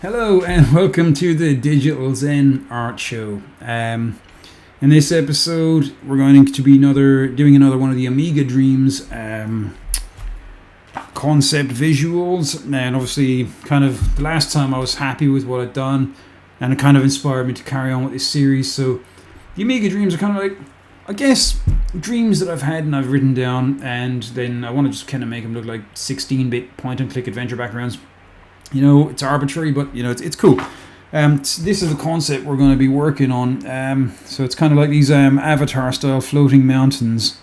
Hello and welcome to the Digital Zen Art Show. In this episode, we're going to be doing another one of the Amiga Dreams concept visuals. And obviously, kind of the last time I was happy with what I'd done, and it kind of inspired me to carry on with this series. So the Amiga Dreams are kind of like, I guess, dreams that I've had and I've written down, and then I want to just kind of make them look like 16-bit point-and-click adventure backgrounds. You know, it's arbitrary, but you know, it's cool. This is the concept we're going to be working on. So it's kind of like these Avatar-style floating mountains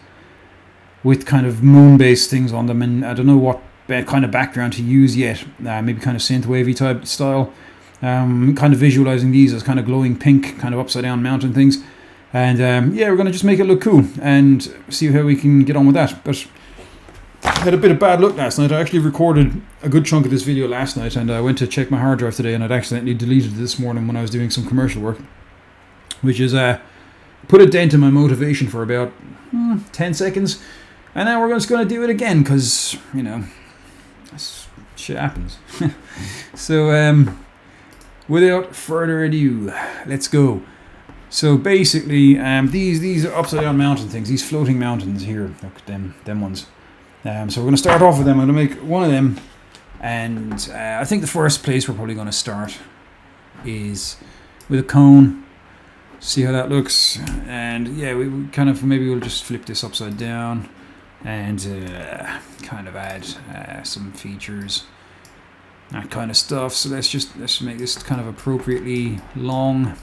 with kind of moon-based things on them, and I don't know what kind of background to use yet. Maybe kind of synth-wavy type style. Kind of visualizing these as kind of glowing pink, kind of upside-down mountain things. And yeah, we're going to just make it look cool and see how we can get on with that. But I had a bit of bad luck last night. I actually recorded a good chunk of this video last night, and I went to check my hard drive today, and I'd accidentally deleted it this morning when I was doing some commercial work, which is put a dent in my motivation for about 10 seconds. And now we're just going to do it again because, you know, shit happens. So without further ado, let's go. So basically, these are upside down mountain things, these floating mountains here. Look at them ones. So we're going to start off with them. I'm going to make one of them, and I think the first place we're probably going to start is with a cone. See how that looks, and yeah, we kind of maybe we'll just flip this upside down and kind of add some features, that kind of stuff. So let's make this kind of appropriately long.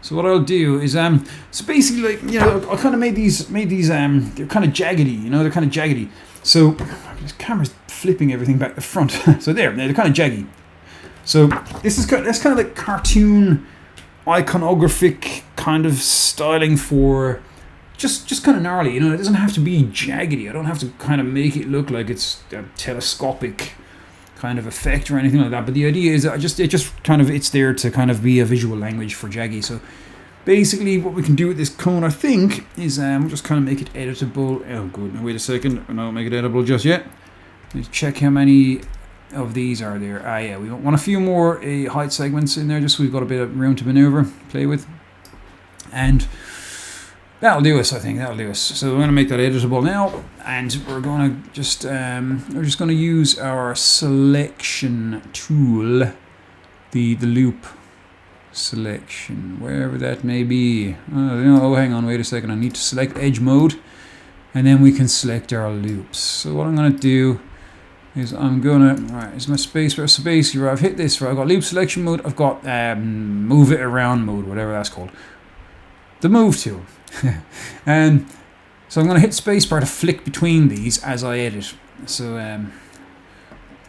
So what I'll do is so basically, like, you know, I kind of made these they're kind of jaggedy, you know, they're kind of jaggedy. So this camera's flipping everything back the front. So they're kind of jaggy. So that's kind of like cartoon iconographic kind of styling for just kind of gnarly, you know. It doesn't have to be jaggedy. I don't have to kind of make it look like it's a telescopic kind of effect or anything like that, but the idea is that it's there to kind of be a visual language for jaggy. So basically what we can do with this cone, I think, is we'll just kind of make it editable. Oh good, now wait a second, I don't make it editable just yet. Let's check how many of these are there. Yeah, we want a few more height segments in there, just so we've got a bit of room to maneuver, play with, and that'll do us. I think that'll do us. So we're going to make that editable now, and we're going to just going to use our selection tool, the loop selection, wherever that may be. Oh, hang on, wait a second. I need to select edge mode, and then we can select our loops. So what I'm going to do is is my spacebar. So basically, I've hit this. I've got loop selection mode. I've got move it around mode, whatever that's called. The move tool. And so I'm going to hit spacebar to flick between these as I edit. So what I'm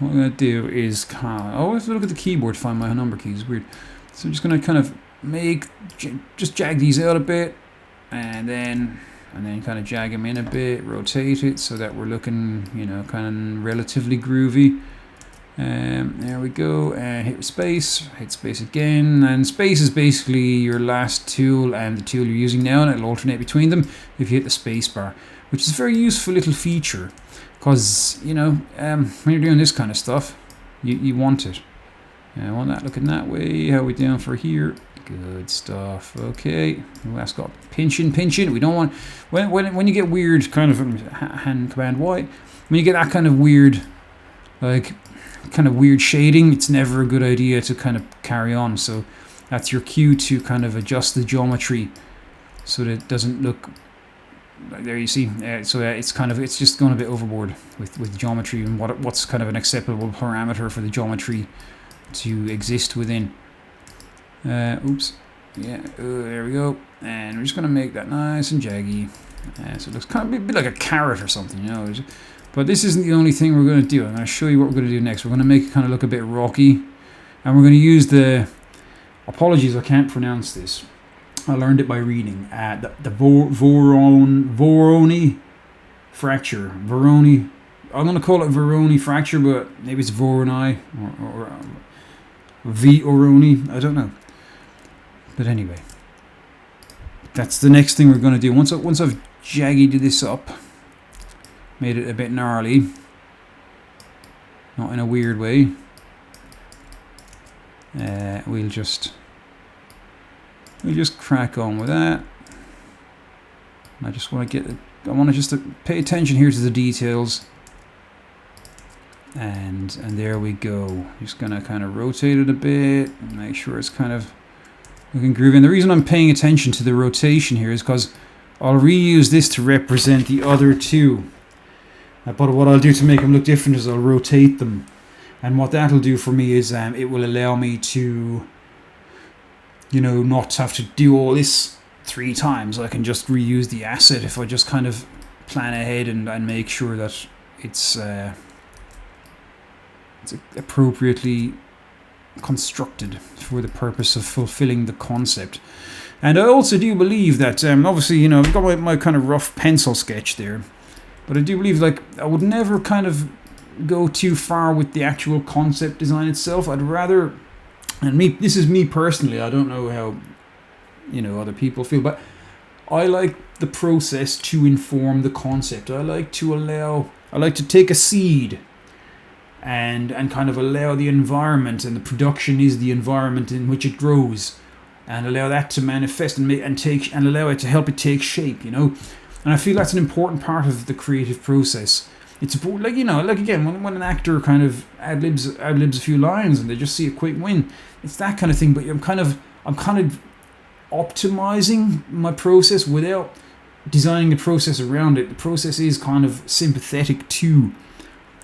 going to do is I always look at the keyboard to find my number keys. It's weird. So I'm just going to kind of just jag these out a bit, and then kind of jag them in a bit, rotate it so that we're looking, you know, kind of relatively groovy. There we go. Hit space again, and space is basically your last tool and the tool you're using now, and it'll alternate between them if you hit the space bar, which is a very useful little feature, because, you know, when you're doing this kind of stuff, you want it. I want that looking that way. How are we doing for here? Good stuff. Okay. Ooh, that's got pinching. We don't want when you get weird kind of hand command Y. When you get that kind of weird, like, kind of weird shading, it's never a good idea to kind of carry on. So that's your cue to kind of adjust the geometry so that it doesn't look like, there you see. So it's just going a bit overboard with geometry and what's kind of an acceptable parameter for the geometry to exist within. Oops. Yeah. There we go. And we're just going to make that nice and jaggy. So it looks kind of a bit like a carrot or something, you know. But this isn't the only thing we're going to do. I'm going to show you what we're going to do next. We're going to make it kind of look a bit rocky. And we're going to use the... Apologies, I can't pronounce this. I learned it by reading. The Voronoi fracture. Voronoi. I'm going to call it Voronoi fracture, but maybe it's Voronoi or Voroni. I don't know. But anyway. That's the next thing we're going to do. Once I've jaggied this up, made it a bit gnarly, not in a weird way, we'll just crack on with that. I just want to just to pay attention here to the details. And there we go. Just gonna kind of rotate it a bit and make sure it's kind of looking groovy. And the reason I'm paying attention to the rotation here is because I'll reuse this to represent the other two. But what I'll do to make them look different is I'll rotate them. And what that'll do for me is it will allow me to, you know, not have to do all this 3 times. I can just reuse the asset if I just kind of plan ahead and make sure that it's appropriately constructed for the purpose of fulfilling the concept. And I also do believe that, obviously, you know, I've got my kind of rough pencil sketch there, but I do believe, like, I would never kind of go too far with the actual concept design itself. I'd rather, and this is me personally, I don't know how, you know, other people feel, but I like the process to inform the concept. I like to take a seed and kind of allow the environment, and the production is the environment in which it grows, and allow that to manifest and allow it to help it take shape, you know. And I feel that's an important part of the creative process. It's important, like, you know, like again, when an actor kind of ad-libs a few lines and they just see a quick win, it's that kind of thing. But I'm kind of optimizing my process without designing the process around it. The process is kind of sympathetic to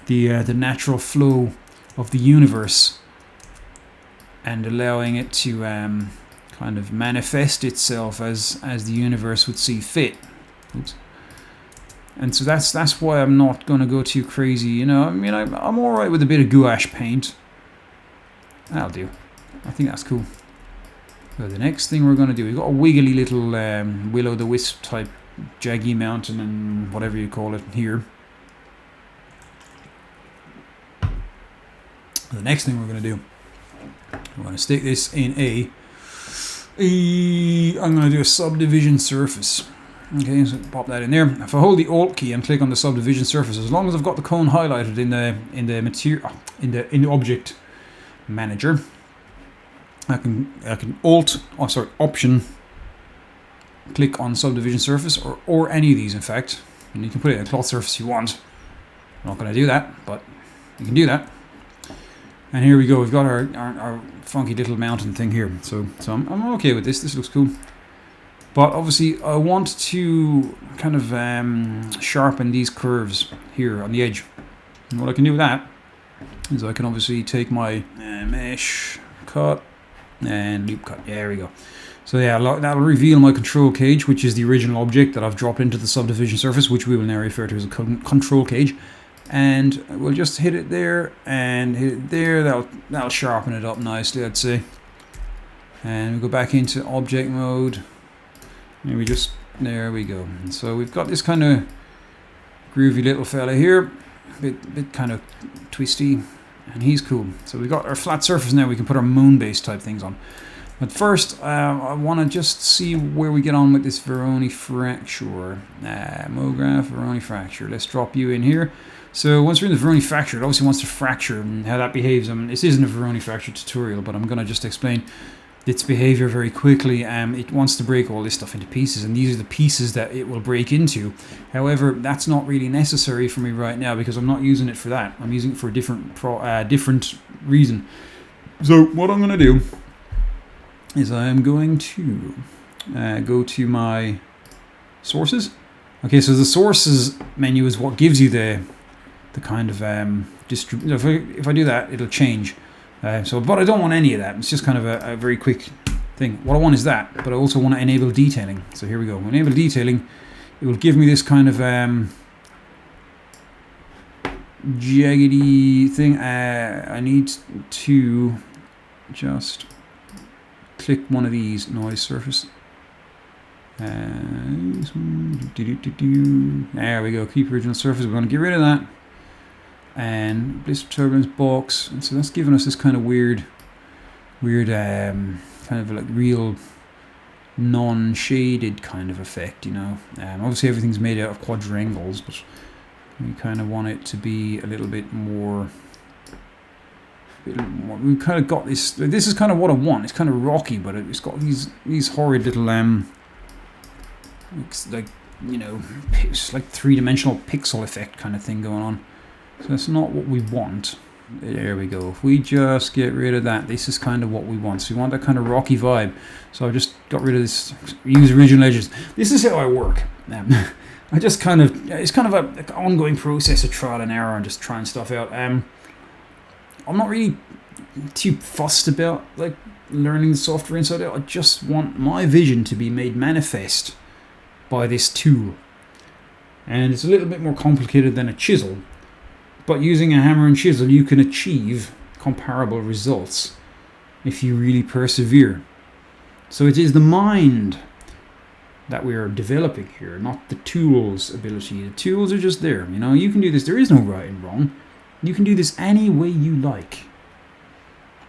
the natural flow of the universe, and allowing it to kind of manifest itself as the universe would see fit. Oops. And so that's why I'm not going to go too crazy, you know. I mean, I'm all right with a bit of gouache paint. That'll do. I think that's cool. So the next thing we're going to do, we've got a wiggly little will-o'-the-wisp type jaggy mountain and whatever you call it here. The next thing we're going to do, we're going to stick this in I'm going to do a subdivision surface. Okay, so pop that in there. If I hold the Alt key and click on the subdivision surface, as long as I've got the cone highlighted in the object manager, I can Option click on subdivision surface, or any of these, in fact, and you can put it in a cloth surface you want. I'm not going to do that, but you can do that. And here we go. We've got our funky little mountain thing here. So I'm okay with this. This looks cool. But obviously, I want to kind of sharpen these curves here on the edge. And what I can do with that is I can obviously take my mesh cut and loop cut. There we go. So yeah, that'll reveal my control cage, which is the original object that I've dropped into the subdivision surface, which we will now refer to as a control cage. And we'll just hit it there and hit it there. That'll sharpen it up nicely, I'd say. And we go back into object mode. And there we go. And so we've got this kind of groovy little fella here, bit kind of twisty, and he's cool. So we've got our flat surface now. We can put our moon base type things on. But first, I want to just see where we get on with this Veroni fracture. MoGraph, Veroni fracture. Let's drop you in here. So once we're in the Veroni fracture, it obviously wants to fracture and how that behaves. I mean, this isn't a Veroni fracture tutorial, but I'm going to just explain its behavior very quickly. It wants to break all this stuff into pieces, and these are the pieces that it will break into. However, that's not really necessary for me right now because I'm not using it for that. I'm using it for a different reason. So what I'm going to do is I am going to go to my sources. Okay, so the sources menu is what gives you the kind of if I do that, it'll change. But I don't want any of that. It's just kind of a very quick thing. What I want is that, but I also want to enable detailing. So here we go. Enable detailing. It will give me this kind of jaggedy thing. I need to just click one of these noise surface. There we go. Keep original surface. We're going to get rid of that. And blister turbulence box, and so that's giving us this kind of weird kind of like real non-shaded kind of effect, you know. Obviously everything's made out of quadrangles, but we kind of want it to be a little bit more we've kind of got this. This is kind of what I want. It's kind of rocky, but it's got these horrid little it's like, you know, it's like three-dimensional pixel effect kind of thing going on. So that's not what we want. There we go. If we just get rid of that, this is kind of what we want. So we want that kind of rocky vibe. So I just got rid of this. Use original edges. This is how I work. I just kind of, it's kind of an ongoing process of trial and error and just trying stuff out. I'm not really too fussed about like learning the software inside out. I just want my vision to be made manifest by this tool. And it's a little bit more complicated than a chisel. But using a hammer and chisel, you can achieve comparable results if you really persevere. So it is the mind that we are developing here, not the tool's ability. The tools are just there. You know, you can do this. There is no right and wrong. You can do this any way you like.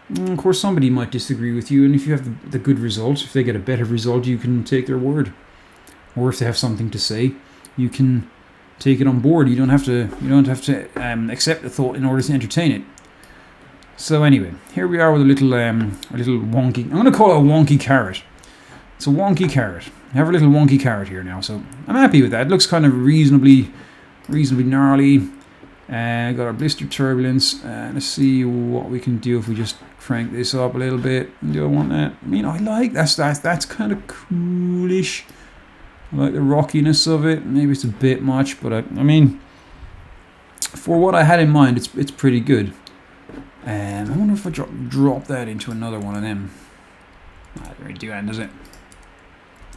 And of course, somebody might disagree with you, and if you have the good result, if they get a better result, you can take their word. Or if they have something to say, you can take it on board. You don't have to accept the thought in order to entertain it. So anyway, here we are with a little wonky. I'm going to call it a wonky carrot. It's a wonky carrot. I have a little wonky carrot here now, so I'm happy with that. It looks kind of reasonably gnarly. Got our blister turbulence. Let's see what we can do if we just crank this up a little bit. Do I want that? I mean, I like that's kind of coolish. I like the rockiness of it. Maybe it's a bit much, but I mean, for what I had in mind, it's pretty good. And I wonder if I drop that into another one of them. That doesn't really do that, does it?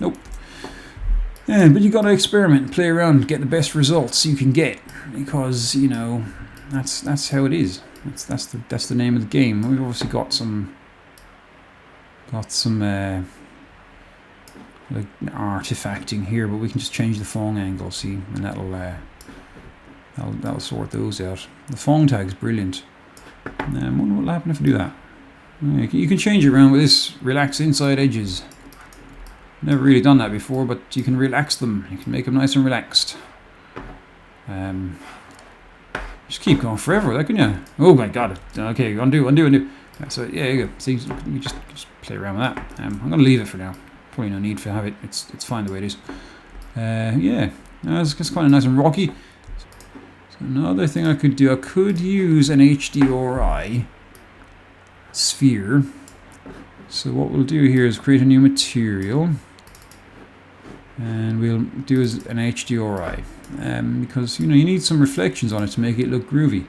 Nope. Yeah, but you got to experiment, and play around, get the best results you can get, because you know that's how it is. That's the name of the game. We've obviously got some like artifacting here, but we can just change the Fong angle, see, and that'll sort those out. The Fong tag's brilliant. I wonder what'll happen if I do that. You can change it around with this. Relax inside edges. Never really done that before, but you can relax them. You can make them nice and relaxed. Just keep going forever, that can you? Oh my god! Okay, undo. So yeah, you go. See, you just play around with that. I'm gonna leave it for now. Probably no need to have it. It's fine the way it is. Yeah, it's kind of nice and rocky. So another thing I could do, I could use an HDRI sphere. So what we'll do here is create a new material, and we'll do as an HDRI, because you know you need some reflections on it to make it look groovy.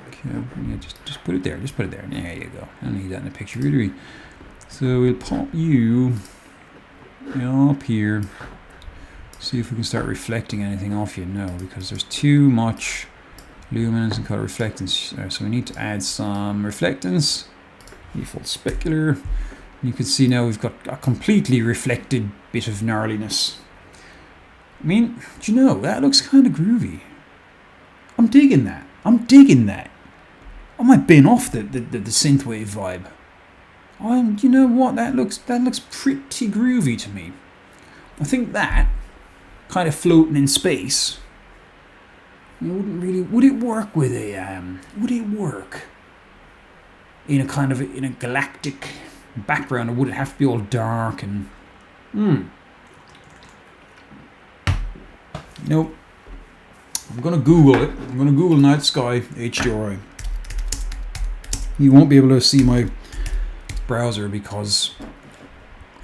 Okay, yeah, just put it there. Just put it there. There you go. I don't need that in the picture, do we? So we'll pop you up here. See if we can start reflecting anything off you. No, because there's too much luminance and color reflectance. So we need to add some reflectance. Default specular. You can see now we've got a completely reflected bit of gnarliness. I mean, do you know, that looks kind of groovy. I'm digging that. I might bin off the synthwave vibe. You know what? That looks pretty groovy to me. I think that kind of floating in space. Would it work with a would it work in a kind of in a galactic background, or would it have to be all dark and Nope. I'm gonna Google it. I'm gonna Google night sky HDRI. You won't be able to see my browser because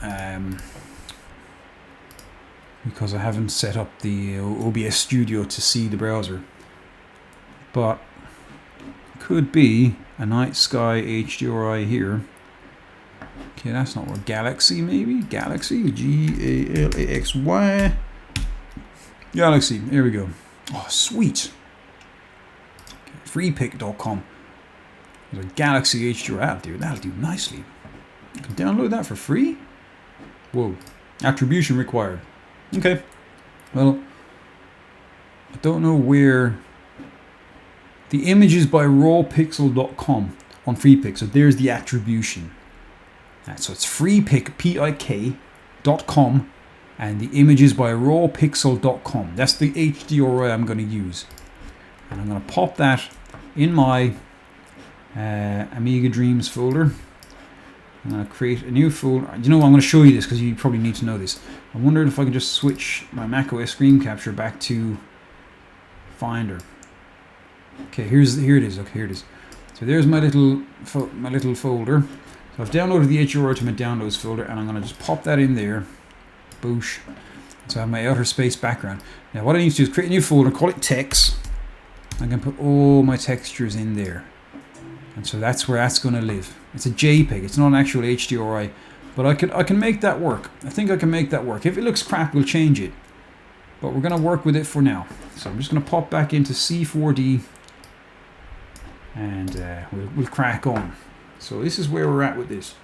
I haven't set up the OBS Studio to see the browser, but could be a night sky HDRI here. Okay, that's not what Galaxy, maybe Galaxy, Galaxy, Galaxy. There we go. Oh, sweet. Freepik.com. There's a Galaxy HDRI. That'll do nicely. You can download that for free. Whoa. Attribution required. Okay. Well, I don't know where. The image is by rawpixel.com on Freepik. So there's the attribution. So it's freepik, PIK.com, and the image is by rawpixel.com. That's the HDRI I'm going to use. And I'm going to pop that in my Amiga Dreams folder. I'm going to create a new folder. You know what, I'm going to show you this because you probably need to know this. I wondered if I can just switch my macOS screen capture back to Finder. Okay, here it is. Okay, here it is. So there's my little folder. So I've downloaded the HUR Ultimate Downloads folder, and I'm going to just pop that in there. Boosh. So I have my outer space background. Now what I need to do is create a new folder, call it text. I'm going to put all my textures in there. And so that's where that's going to live. It's a JPEG. It's not an actual HDRI, but I can make that work. I think I can make that work. If it looks crap, we'll change it. But we're going to work with it for now. So I'm just going to pop back into C4D, and we'll crack on. So this is where we're at with this.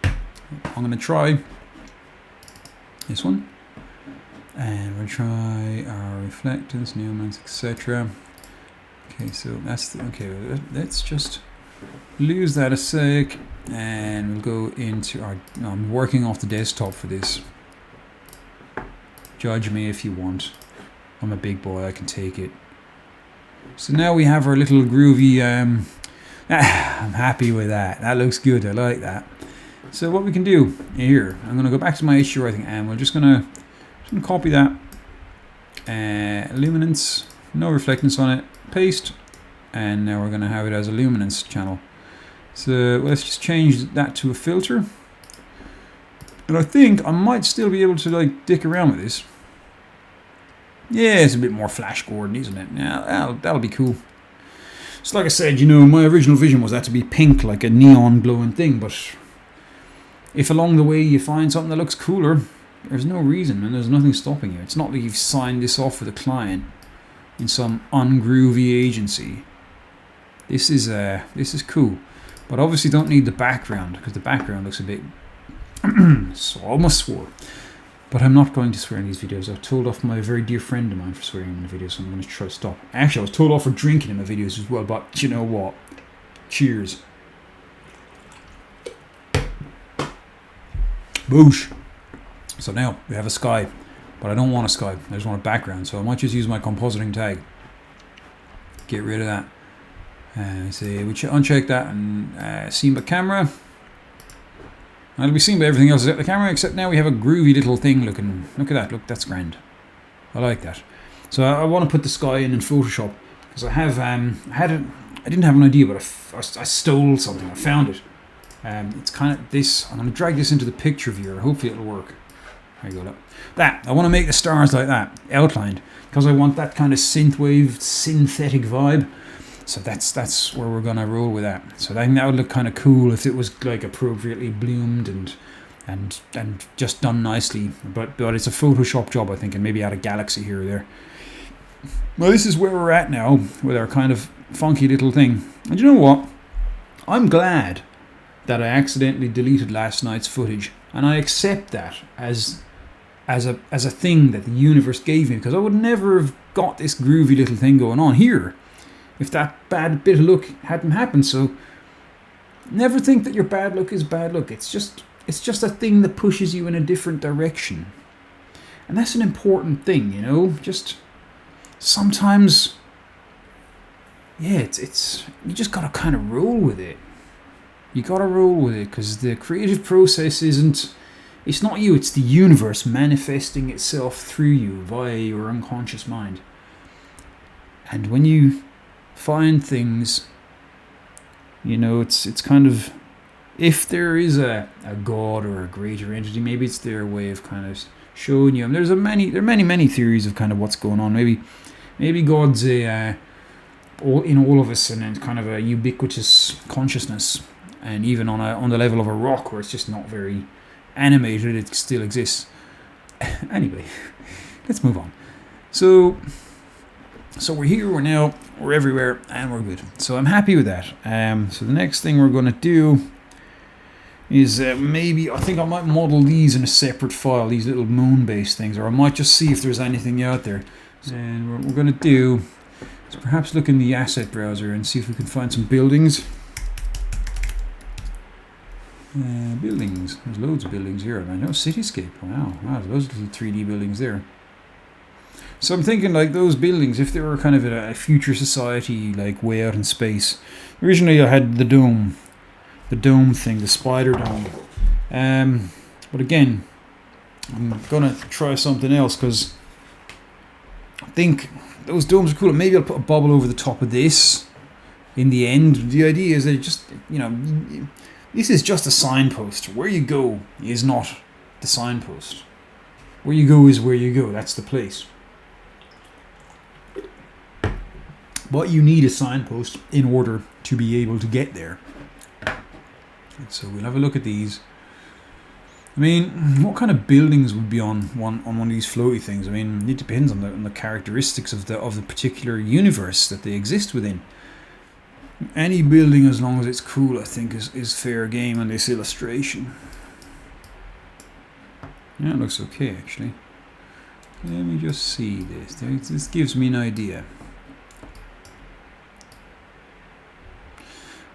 I'm going to try this one, and we'll try our reflectance, nuance, etc. Okay, so that's okay. Let's just lose that a sec, and we'll go into our. I'm working off the desktop for this. Judge me if you want. I'm a big boy. I can take it. So now we have our little groovy. I'm happy with that. That looks good. I like that. So what we can do here, I'm going to go back to my HDR thing, and we're just going to copy that. Luminance, no reflectance on it. Paste, and now we're going to have it as a luminance channel. So let's just change that to a filter. And I think I might still be able to like dick around with this. Yeah, it's a bit more Flash Gordon, isn't it? Yeah, that'll be cool. So like I said, you know, my original vision was that to be pink, like a neon glowing thing, but if along the way you find something that looks cooler, there's no reason, and there's nothing stopping you. It's not like you've signed this off with a client in some ungroovy agency. This is cool, but obviously don't need the background, because the background looks a bit so I almost swore, but I'm not going to swear in these videos. I've told off my very dear friend of mine for swearing in the videos, so I'm going to try to stop. Actually, I was told off for drinking in my videos as well, but you know what, cheers. Boosh. So now we have a sky, but I don't want a sky, I just want a background, so I might just use my compositing tag. Get rid of that. Say we uncheck that, and seen by camera. And it'll be seen by everything else except the camera, except now we have a groovy little thing looking. Look at that, look, that's grand. I like that. So I want to put the sky in Photoshop, because I have, I didn't have an idea, but I stole something, I found it. It's kind of this, I'm going to drag this into the picture viewer, hopefully it'll work. There you go. I want to make the stars like that, outlined, because I want that kind of synthwave, synthetic vibe. So that's where we're gonna roll with that. So I think that would look kind of cool if it was like appropriately bloomed and just done nicely. But it's a Photoshop job, I think, and maybe add a galaxy here or there. Well, this is where we're at now with our kind of funky little thing. And you know what? I'm glad that I accidentally deleted last night's footage, and I accept that as a thing that the universe gave me, because I would never have got this groovy little thing going on here if that bad bit of look hadn't happened. So never think that your bad look is bad look. It's just a thing that pushes you in a different direction, and that's an important thing, you know. Just sometimes, yeah, it's you just gotta kind of roll with it. You gotta roll with it, because the creative process it's not you, it's the universe manifesting itself through you via your unconscious mind. And when you find things, you know, it's kind of, if there is a god or a greater entity, maybe it's their way of kind of showing you. And there are many theories of kind of what's going on. Maybe God's in all of us, and then kind of a ubiquitous consciousness, and even on the level of a rock where it's just not very animated, it still exists. Anyway, let's move on. So we're here, we're everywhere, and we're good. So I'm happy with that. So the next thing we're going to do is maybe, I think I might model these in a separate file, these little moon-based things, or I might just see if there's anything out there. And what we're going to do is perhaps look in the asset browser and see if we can find some buildings. Buildings. There's loads of buildings here. I know, cityscape. Wow, there's loads of little 3D buildings there. So I'm thinking like those buildings, if they were kind of in a future society, like way out in space. Originally I had the dome thing, the spider dome. But again, I'm gonna try something else because I think those domes are cool. Maybe I'll put a bubble over the top of this in the end. The idea is that just, you know, this is just a signpost. Where you go is not the signpost. Where you go is where you go. That's the place. But you need a signpost in order to be able to get there. So we'll have a look at these. I mean, what kind of buildings would be on one of these floaty things? I mean, it depends on the characteristics of the particular universe that they exist within. Any building, as long as it's cool, I think is fair game on this illustration. Yeah, it looks okay actually. Let me just see this. This gives me an idea.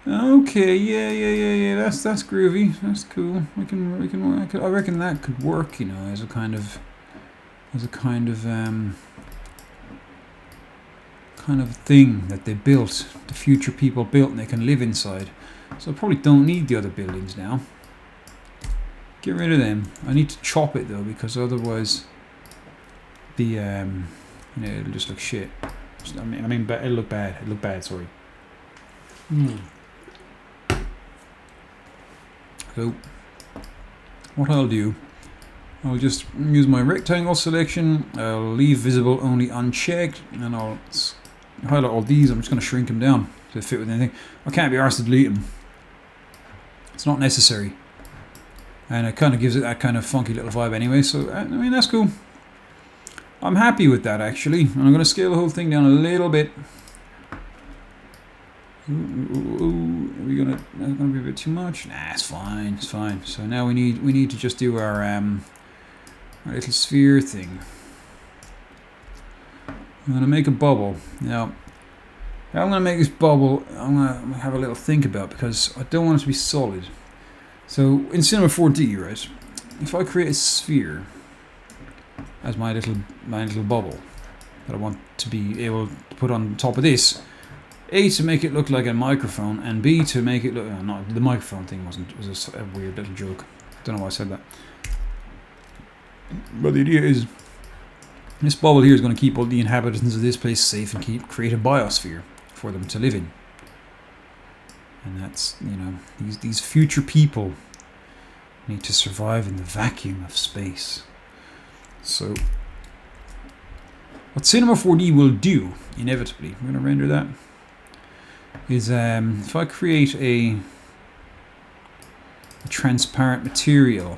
Okay, yeah. That's groovy. That's cool. I reckon that could work, you know, as a kind of thing that they built, the future people built, and they can live inside. So I probably don't need the other buildings now. Get rid of them. I need to chop it though, because otherwise the you know, it'll just look shit. I mean, it'll look bad. It'll look bad. Sorry. So what I'll do, I'll just use my rectangle selection. I'll leave visible only unchecked, and I'll highlight all these. I'm just going to shrink them down to fit with anything. I can't be arsed to delete them. It's not necessary, and it kind of gives it that kind of funky little vibe anyway. So I mean, that's cool. I'm happy with that actually, and I'm going to scale the whole thing down a little bit. Are we gonna? That's gonna be a bit too much. Nah, it's fine. It's fine. So now we need to just do our little sphere thing. I'm gonna make a bubble now. I'm gonna make this bubble. I'm gonna have a little think about, because I don't want it to be solid. So in Cinema 4D, right? If I create a sphere as my little bubble that I want to be able to put on top of this. A, to make it look like a microphone, and B, to make it look... no, the microphone thing was a weird little joke. Don't know why I said that. But the idea is, this bubble here is going to keep all the inhabitants of this place safe and create a biosphere for them to live in. And that's, you know, these future people need to survive in the vacuum of space. So, what Cinema 4D will do, inevitably, I'm going to render that, is if I create a transparent material,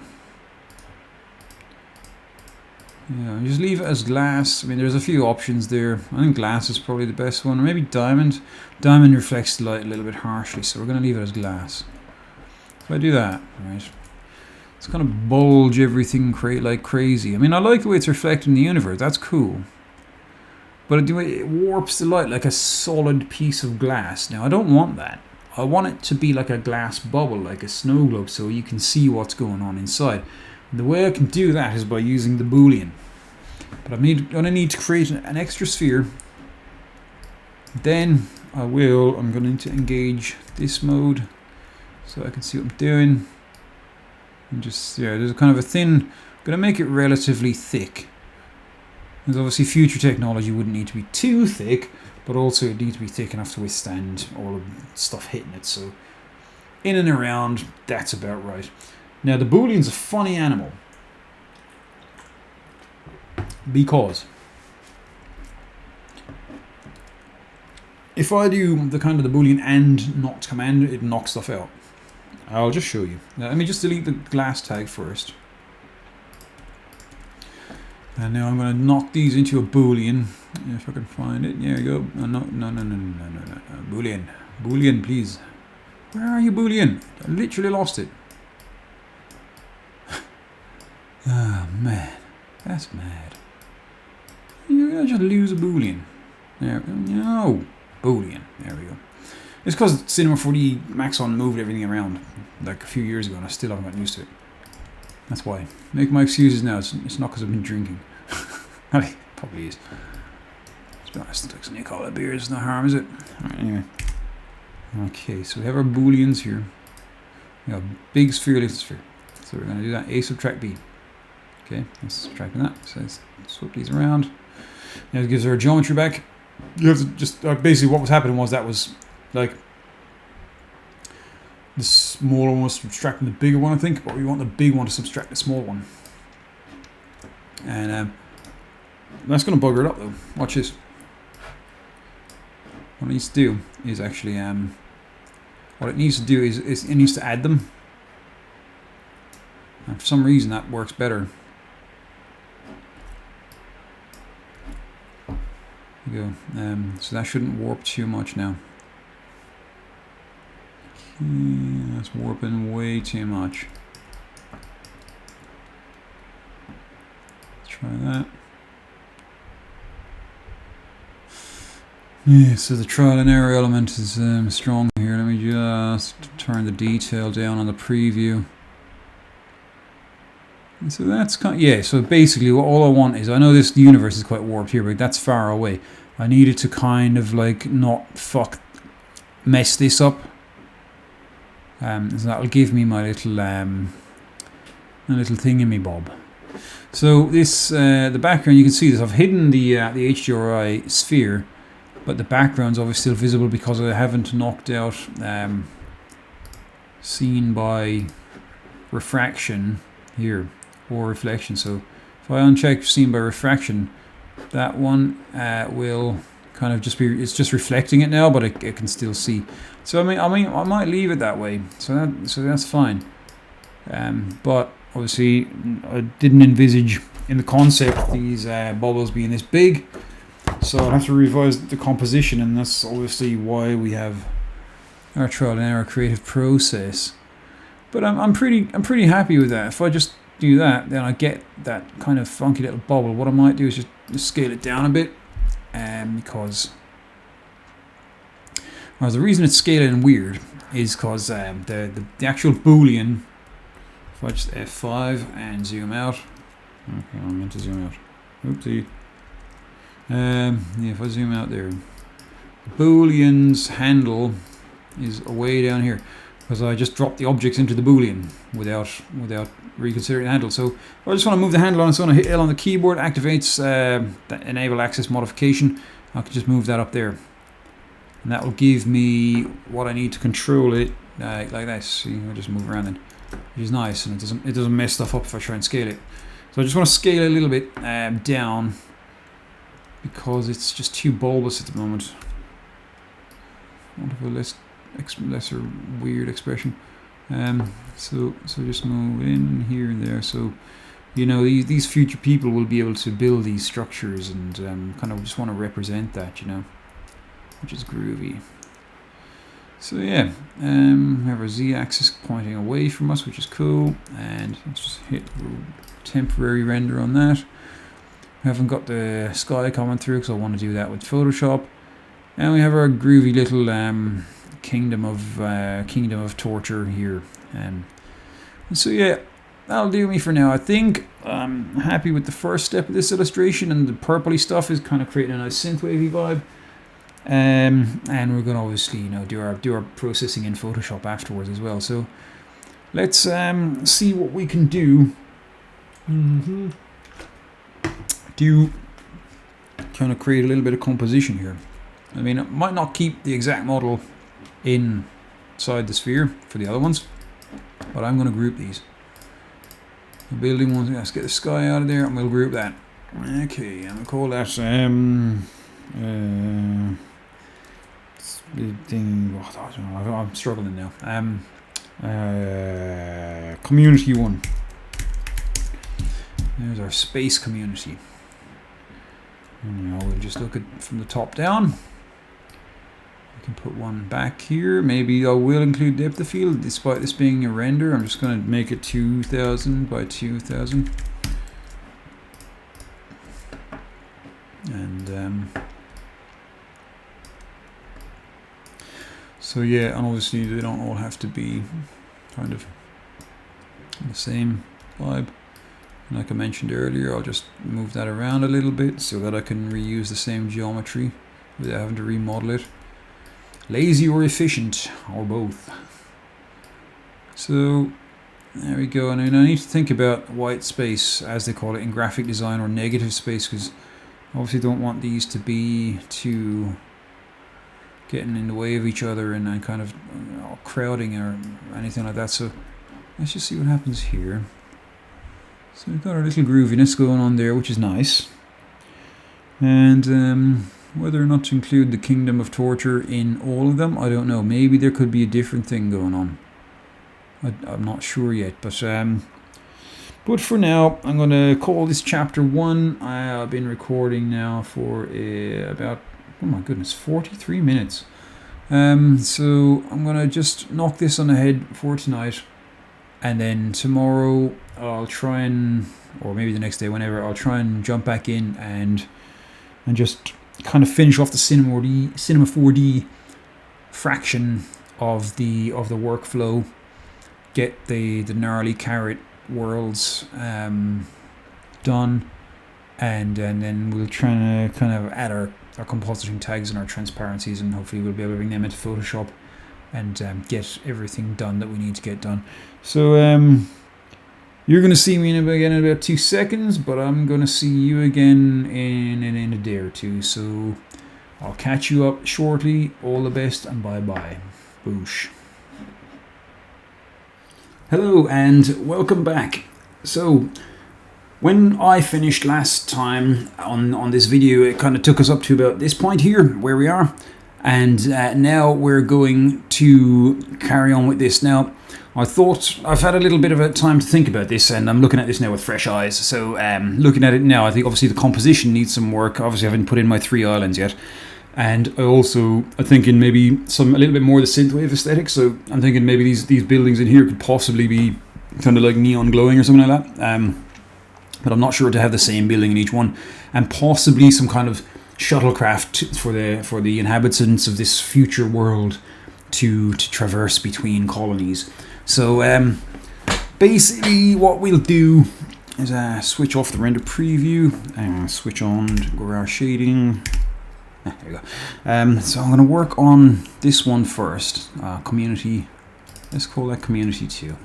yeah, just leave it as glass. I mean, there's a few options there. I think glass is probably the best one, or maybe diamond. Diamond reflects the light a little bit harshly, so we're going to leave it as glass. If I do that, right, it's going to bulge everything like crazy. I mean, I like the way it's reflecting the universe. That's cool. But it warps the light like a solid piece of glass. Now, I don't want that. I want it to be like a glass bubble, like a snow globe, so you can see what's going on inside. And the way I can do that is by using the Boolean. But I'm going to need to create an extra sphere. Then I'm going to engage this mode so I can see what I'm doing. And just, yeah, there's a kind of a thin... I'm going to make it relatively thick. Because obviously future technology wouldn't need to be too thick, but also it needs to be thick enough to withstand all of the stuff hitting it. So in and around, that's about right. Now the Boolean's a funny animal, because if I do the kind of the Boolean and not command, it knocks stuff out. I'll just show you. Now let me just delete the glass tag first. And now I'm going to knock these into a Boolean, if I can find it. There you go. No. Boolean, please. Where are you, Boolean? I literally lost it. Oh, man. That's mad. You're going to just lose a Boolean. There. No. Boolean. There we go. It's because Cinema 4D Maxon moved everything around like a few years ago, and I still haven't gotten used to it. That's why. Make my excuses now. It's not because I've been drinking. Probably is. To be honest, it looks like a couple of beers. No harm, is it? Alright, anyway. Okay, so we have our booleans here. We have big sphere, little sphere. So we're going to do that. A subtract B. Okay, let's subtract that. So let's swap these around. Now it gives our geometry back. You have to just basically what was happening was that was like the smaller one was subtracting the bigger one, I think, but we want the big one to subtract the small one. And that's going to bugger it up though. Watch this. What it needs to do is actually what it needs to do is it needs to add them. And for some reason that works better. There you go. So that shouldn't warp too much now. Okay, that's warping way too much. Let's try that. Yeah, so the trial and error element is strong here. Let me just turn the detail down on the preview. And so that's kind of, yeah, so basically all I want is, I know this universe is quite warped here, but that's far away. I need it to kind of like not mess this up. So that'll give me my little thingamabob. So this the background, you can see this. I've hidden the HDRI sphere, but the background's obviously still visible because I haven't knocked out seen by refraction here, or reflection. So if I uncheck seen by refraction, that one will kind of just be, it's just reflecting it now, but it can still see. So I might leave it that way. So that's fine. But obviously I didn't envisage in the concept these bubbles being this big. So I'll have to revise the composition, and that's obviously why we have our trial and error creative process. But I'm pretty happy with that. If I just do that, then I get that kind of funky little bubble. What I might do is just scale it down a bit, because the reason it's scaling weird is because the actual boolean. If I just F5 and zoom out. Okay, I meant to zoom out. Oopsie. Yeah, if I zoom out there, the boolean's handle is way down here because I just dropped the objects into the boolean without reconsidering the handle. So if I just want to move the handle on, so I hit L on the keyboard, activates the enable access modification. I can just move that up there, and that will give me what I need to control it like this. See, I just move around then, which is nice, and it doesn't mess stuff up if I try and scale it. So I just want to scale it a little bit down, because it's just too bulbous at the moment. I want to have a lesser weird expression. So just move in here and there. So these future people will be able to build these structures, and kind of just want to represent that, which is groovy. So yeah, we have our z-axis pointing away from us, which is cool, and let's just hit temporary render on that. We haven't got the sky coming through because I want to do that with Photoshop, and we have our groovy little kingdom of torture here. And so yeah, that'll do me for now. I think I'm happy with the first step of this illustration, and the purpley stuff is kind of creating a nice synthwavy vibe. And we're going to obviously do our processing in Photoshop afterwards as well. So let's see what we can do. Do kind of create a little bit of composition here. I mean, it might not keep the exact model inside the sphere for the other ones, but I'm going to group these. The building ones, let's get the sky out of there, and we'll group that. Okay, I'm going to call that I'm struggling now. Community 1. There's our space community. And we'll just look at from the top down. We can put one back here. Maybe I will include depth of field, despite this being a render. I'm just going to make it 2000 by 2000. And so yeah, and obviously they don't all have to be kind of the same vibe. Like I mentioned earlier, I'll just move that around a little bit so that I can reuse the same geometry without having to remodel it. Lazy or efficient, or both. So there we go. And I need to think about white space, as they call it in graphic design, or negative space, because obviously don't want these to be too getting in the way of each other and kind of crowding or anything like that. So let's just see what happens here. So we've got our little grooviness going on there, which is nice. And whether or not to include the Kingdom of Torture in all of them, I don't know. Maybe there could be a different thing going on. I'm not sure yet, but for now, I'm going to call this chapter 1. I've been recording now for about, oh my goodness, 43 minutes. So I'm going to just knock this on the head for tonight. And then tomorrow I'll try and, or maybe the next day, whenever, I'll try and jump back in and just kind of finish off the Cinema 4D fraction of the workflow. Get the gnarly carrot worlds done, and then we'll try to kind of add our compositing tags and our transparencies, and hopefully we'll be able to bring them into Photoshop and get everything done that we need to get done. So you're going to see me again in about 2 seconds, but I'm going to see you again in a day or two. So I'll catch you up shortly. All the best and bye-bye. Boosh. Hello and welcome back. So when I finished last time on this video, it kind of took us up to about this point here where we are, and now we're going to carry on with this. Now I thought I've had a little bit of a time to think about this, and I'm looking at this now with fresh eyes. So looking at it now, I think obviously the composition needs some work. Obviously I haven't put in my 3 islands yet. And I also am thinking maybe a little bit more of the synthwave aesthetic. So I'm thinking maybe these buildings in here could possibly be kind of like neon glowing or something like that. But I'm not sure to have the same building in each one, and possibly some kind of shuttlecraft for the inhabitants of this future world to traverse between colonies. So basically, what we'll do is switch off the render preview and switch on our shading. There we go. So I'm going to work on this one first. Community. Let's call that Community 2.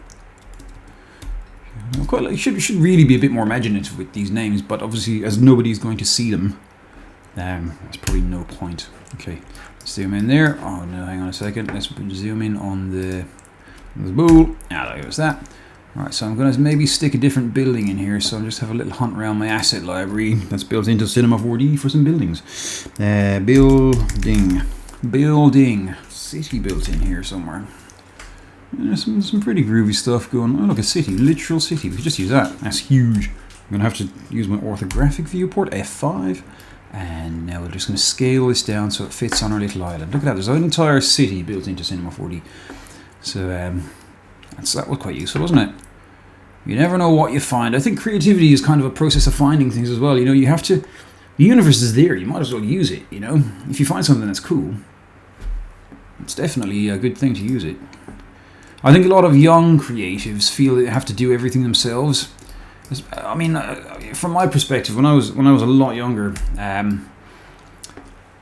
It should really be a bit more imaginative with these names, but obviously, as nobody's going to see them, there's probably no point. Okay, zoom in there. Oh no, hang on a second. Let's zoom in on the bowl. There's that. Alright, so I'm going to maybe stick a different building in here, so I'll just have a little hunt around my asset library that's built into Cinema 4D for some buildings. Building. City built in here somewhere. There's some pretty groovy stuff going on. Oh, look, a city. Literal city. We could just use that. That's huge. I'm going to have to use my orthographic viewport, F5. And now we're just going to scale this down so it fits on our little island. Look at that. There's an entire city built into Cinema 4D. So, that was quite useful, wasn't it? You never know what you find. I think creativity is kind of a process of finding things as well. You know, you have to... The universe is there. You might as well use it, you know? If you find something that's cool, it's definitely a good thing to use it. I think a lot of young creatives feel they have to do everything themselves. I mean, from my perspective, when I was a lot younger, I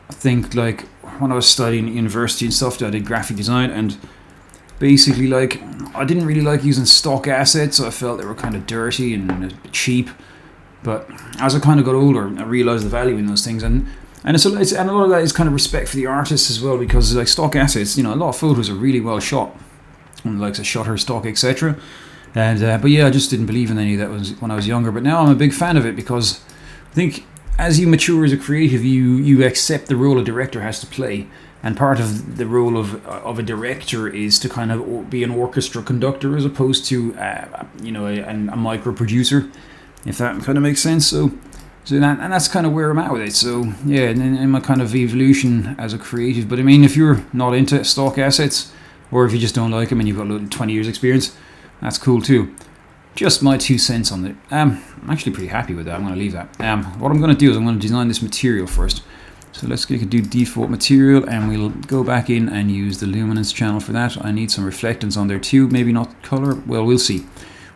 think like when I was studying at university and stuff, I did graphic design, and basically like I didn't really like using stock assets. So I felt they were kind of dirty and cheap. But as I kind of got older, I realized the value in those things, and a lot of that is kind of respect for the artists as well, because like stock assets, you know, a lot of photos are really well shot on the likes of Shutterstock, etc. And but yeah, I just didn't believe in any of that when I was younger. But now I'm a big fan of it, because I think as you mature as a creative, you accept the role a director has to play. And part of the role of a director is to kind of be an orchestra conductor as opposed to you know, a micro producer, if that kind of makes sense. So that's kind of where I'm at with it. So yeah, in my kind of evolution as a creative. But I mean, if you're not into stock assets, or if you just don't like them and you've got 20 years experience, that's cool too. Just my 2 cents on it. I'm actually pretty happy with that. I'm going to leave that. What I'm going to do is I'm going to design this material first. So let's do default material, and we'll go back in and use the luminance channel for that. I need some reflectance on there too, maybe not color. Well, we'll see.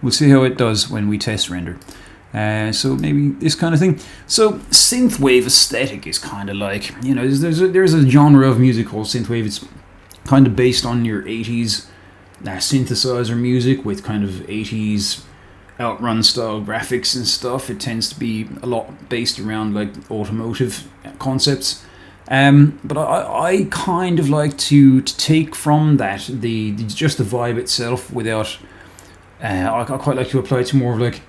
We'll see how it does when we test render. So maybe this kind of thing. So synthwave aesthetic is kind of like, you know, there's a genre of music called synthwave. It's kind of based on your 80s synthesizer music with kind of 80s outrun style graphics and stuff. It tends to be a lot based around like automotive concepts. But I kind of like to take from that just the vibe itself without. I quite like to apply it to more of like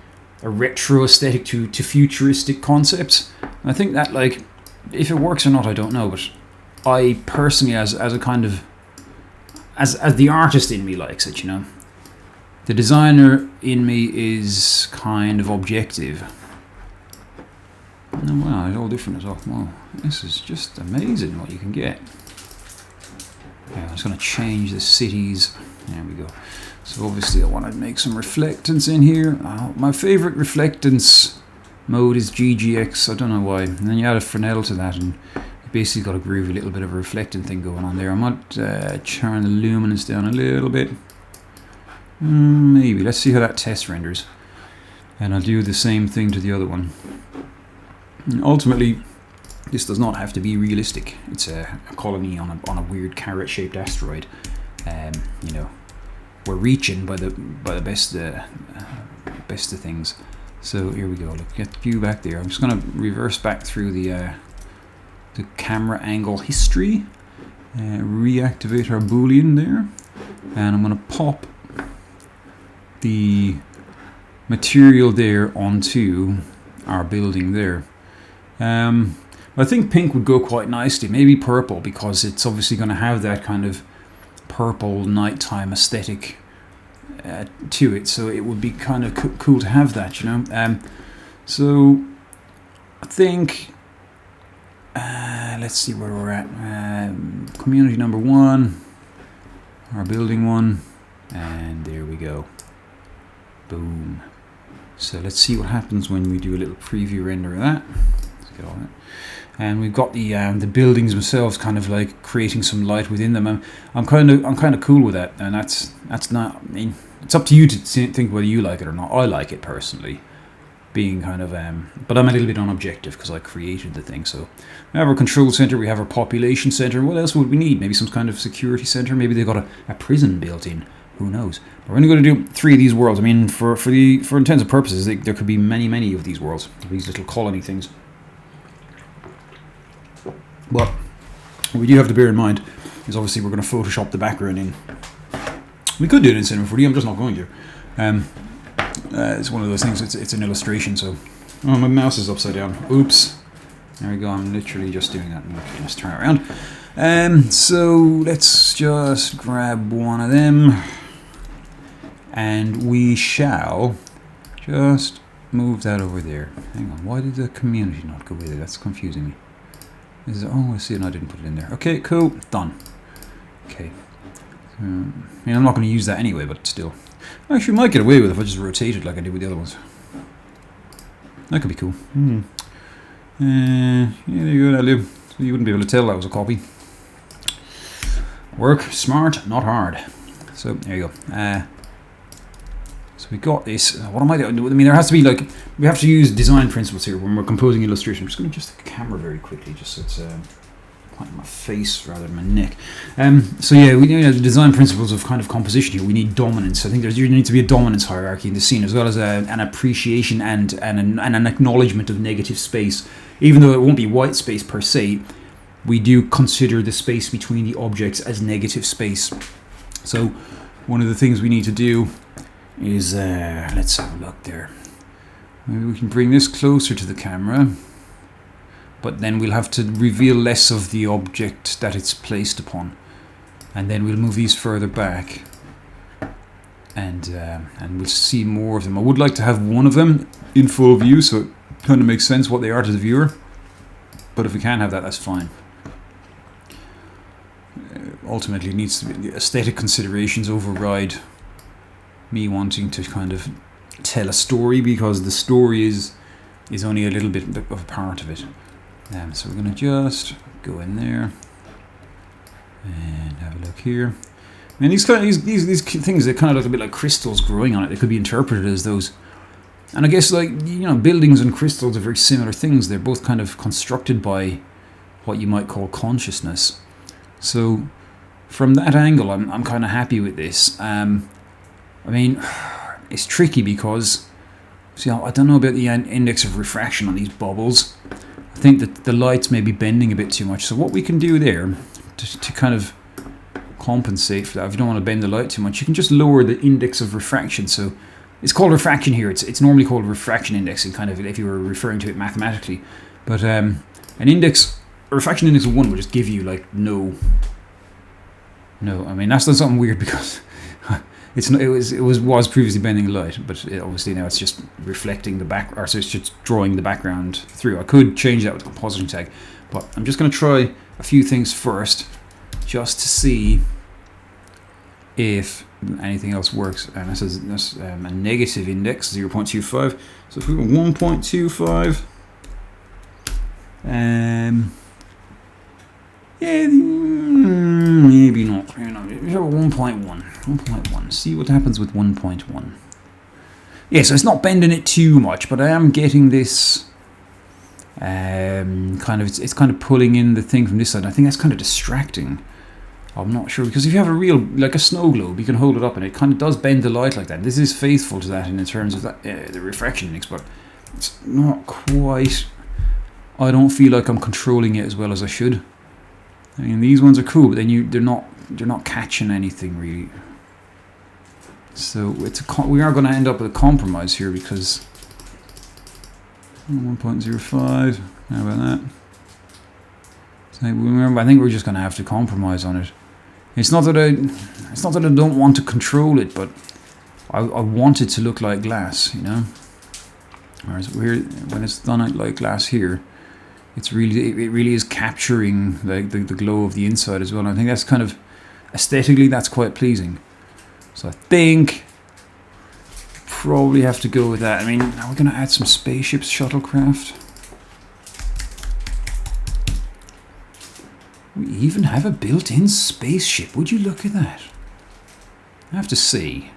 a retro aesthetic to futuristic concepts. And I think that, like, if it works or not, I don't know. But I personally, as a kind of as the artist in me likes it, you know. The designer in me is kind of objective. Oh, wow, it's all different as well. Wow, this is just amazing what you can get. Yeah, I'm just going to change the cities. There we go. So obviously I want to make some reflectance in here. My favourite reflectance mode is GGX. I don't know why. And then you add a Fresnel to that, and you basically got a groovy little bit of a reflecting thing going on there. I might turn the luminance down a little bit. Maybe. Let's see how that test renders. And I'll do the same thing to the other one. And ultimately, this does not have to be realistic. It's a colony on a weird carrot-shaped asteroid. You know, we're reaching by the best of things. So here we go. Look, get the view back there. I'm just going to reverse back through the camera angle history. Reactivate our boolean there, and I'm going to pop the material there onto our building there. I think pink would go quite nicely, maybe purple, because it's obviously going to have that kind of purple nighttime aesthetic to it, so it would be kind of cool to have that, you know. So I think let's see where we're at. Community number 1, our building 1, and there we go. Boom. So let's see what happens when we do a little preview render of that. Let's get all that. And we've got the buildings themselves kind of like creating some light within them. I'm kind of cool with that, and that's not. I mean, it's up to you to think whether you like it or not. I like it personally, being kind of but I'm a little bit unobjective because I created the thing. So we have our control center, we have our population center. What else would we need? Maybe some kind of security center. Maybe they've got a prison built in. Who knows? But we're only going to do 3 of these worlds. I mean, for intents and purposes, there could be many of these worlds, these little colony things. But what we do have to bear in mind is obviously we're going to Photoshop the background in. We could do it in Cinema 4D, I'm just not going to. It's one of those things, it's an illustration, so... Oh, my mouse is upside down. Oops. There we go, I'm literally just doing that. Okay, let's turn it around. So let's just grab one of them. And we shall just move that over there. Hang on, why did the community not go with it? That's confusing me. Oh, I see, and I didn't put it in there. Okay, cool, done. Okay. I mean, I'm not going to use that anyway, but still. I actually might get away with it if I just rotate it like I did with the other ones. That could be cool. Yeah, there you go, that'll do. So you wouldn't be able to tell that was a copy. Work smart, not hard. So, there you go. So we got this. What am I doing? I mean, there has to be like, we have to use design principles here when we're composing illustration. I'm just going to adjust the camera very quickly, just so it's pointing my face rather than my neck. So yeah, we the design principles of kind of composition here. We need dominance. I think there needs to be a dominance hierarchy in the scene, as well as an appreciation and an acknowledgement of negative space. Even though it won't be white space per se, we do consider the space between the objects as negative space. So one of the things we need to do is, let's have a look there. Maybe we can bring this closer to the camera, but then we'll have to reveal less of the object that it's placed upon, and then we'll move these further back, and we'll see more of them. I would like to have one of them in full view, so it kind of makes sense what they are to the viewer, but if we can't have that, that's fine. Ultimately, it needs to be aesthetic considerations override me wanting to kind of tell a story, because the story is only a little bit of a part of it. So we're going to just go in there and have a look here. And these things, they kind of look a bit like crystals growing on it. They could be interpreted as those And I guess, like, you know, buildings and crystals are very similar things. They're both kind of constructed by what you might call consciousness. So from that angle, I'm kind of happy with this. I mean, it's tricky because, see, I don't know about the index of refraction on these bubbles. I think that the light's maybe bending a bit too much. So what we can do there to kind of compensate for that, if you don't want to bend the light too much, you can just lower the index of refraction. So it's called refraction here. It's normally called refraction index, in kind of, if you were referring to it mathematically. But a refraction index of 1 will just give you like no. I mean, that's not something weird because it was previously bending the light, but obviously now it's just reflecting the back, or so it's just drawing the background through. I could change that with the compositing tag, but I'm just going to try a few things first, just to see if anything else works. And this is a negative index, 0.25. So if we go 1.25, yeah, maybe not. We have a 1.1. See what happens with 1.1. Yeah, so it's not bending it too much, but I am getting this it's kind of pulling in the thing from this side. I think that's kind of distracting. I'm not sure, because if you have a real, like a snow globe, you can hold it up and it kind of does bend the light like that. This is faithful to that in terms of that the refraction index, but it's not quite. I don't feel like I'm controlling it as well as I should. I mean, these ones are cool, but then they're not catching anything really. So we are going to end up with a compromise here, because 1.05. How about that? So remember, I think we're just going to have to compromise on it. It's not that I don't want to control it, but I want it to look like glass, you know. Whereas when it's done like glass here, it really is capturing the glow of the inside as well. And I think that's kind of aesthetically, that's quite pleasing. So I think probably have to go with that. I mean, now we're going to add some spaceships, shuttlecraft. We even have a built-in spaceship. Would you look at that? I have to say,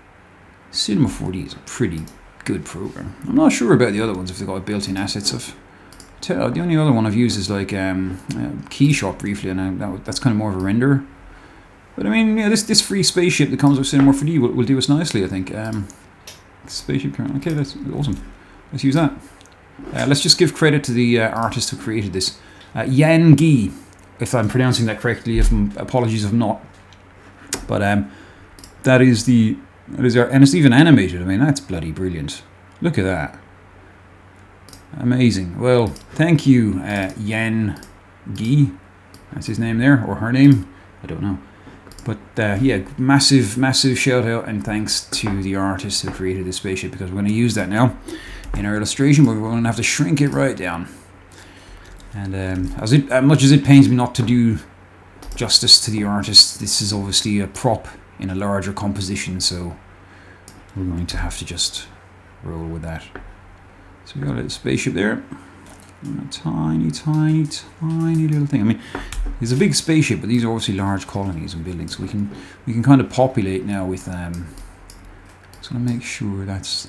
Cinema 4D is a pretty good program. I'm not sure about the other ones, if they've got built-in assets of. The only other one I've used is like Keyshot briefly, and that's kind of more of a render. But I mean, yeah, this free spaceship that comes with Cinema 4D will do us nicely, I think. Spaceship current. Okay, that's awesome. Let's use that. Let's just give credit to the artist who created this, Yan Gi. If I'm pronouncing that correctly, apologies if not. But that is our, and it's even animated. I mean, that's bloody brilliant. Look at that. Amazing. Well, thank you, Yan Gi. That's his name there, or her name. I don't know. But yeah, massive shout out and thanks to the artist who created this spaceship, because we're going to use that now in our illustration, but we're going to have to shrink it right down. And as much as it pains me not to do justice to the artist, this is obviously a prop in a larger composition, so we're going to have to just roll with that. So we got a little spaceship there, and a tiny little thing. I mean, it's a big spaceship, but these are obviously large colonies and buildings, so we can kind of populate now with. Just gonna make sure that's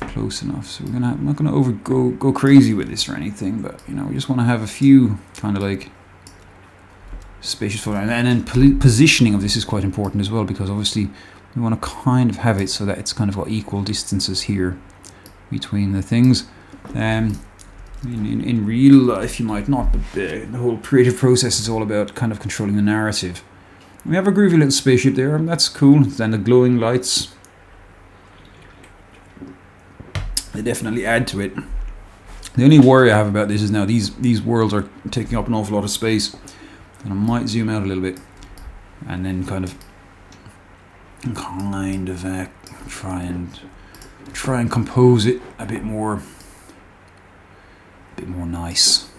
close enough. So I'm not gonna go crazy with this or anything, but you know, we just want to have a few kind of like spacious photos, and then positioning of this is quite important as well, because obviously we want to kind of have it so that it's kind of got equal distances here between the things. In real life you might not, but the whole creative process is all about kind of controlling the narrative. We have a groovy little spaceship there, and that's cool. Then the glowing lights, they definitely add to it. The only worry I have about this is now these worlds are taking up an awful lot of space, and I might zoom out a little bit and then kind of try and compose it a bit more nice,